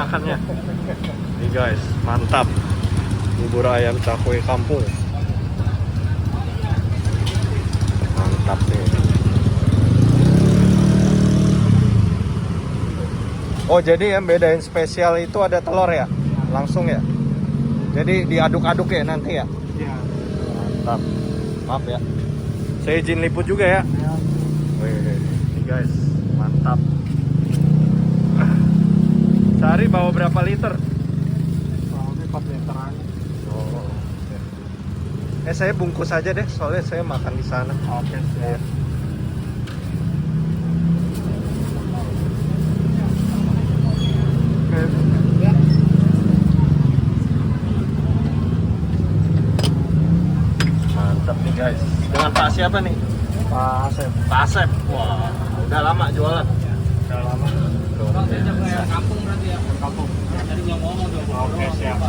makannya. Nih guys, mantap. Bubur ayam cakwe kampung. Mantap nih. Oh, jadi yang bedain spesial itu ada telur ya? Langsung ya? Jadi diaduk-aduk ya nanti ya? Iya. Mantap. Maaf ya. Saya izin liput juga ya. Ya. Wih, ini guys, mantap. Sehari bawa berapa liter? Soalnya 4 literan. Oh. Saya bungkus aja deh, soalnya saya makan di sana. Oke, siap. Oke. Ya. Mantap nih guys. Dengan Pak siapa nih? Pak Asep. Pak Asep. Wah, udah lama jualan. Udah lama. Kampung berarti ya? Kampung. Tadi belum ngomong tuh. Oke, siap.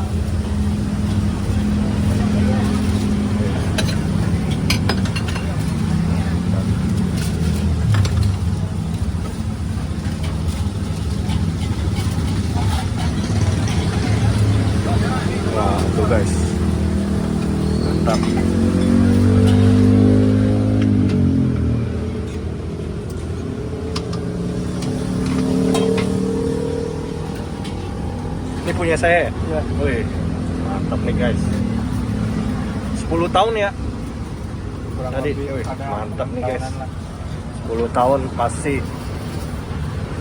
Wah, tuh guys. Mantap. Ini punya saya ya? Iya. Wih, mantap nih guys. 10 tahun ya? Kurang Tadi, lebih wih, ada mantap nih, guys. tahunan lah. 10 tahun pasti.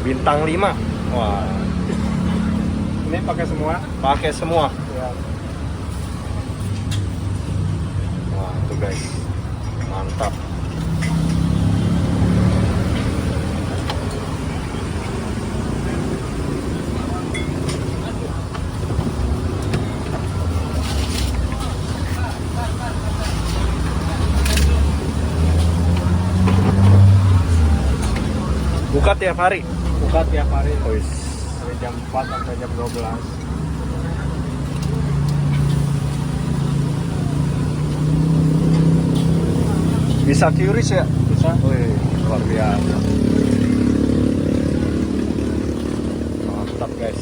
Bintang 5. Wah, Ini pakai semua. pakai semua. Ya. Wah, tuh guys. Mantap. Buka tiap hari. Buka tiap hari Wis. dari jam 4 sampai jam 12. Bisa QRIS ya? Bisa. Wih, luar biasa. Mantap guys.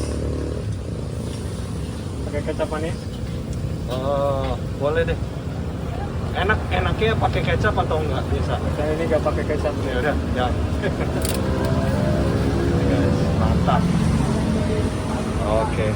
Pakai kecap manis. Boleh deh. Enaknya pakai kecap atau enggak? Bisa. Saya ini nggak pakai kecap. Ya udah, ya. Guys, mantap. Oke.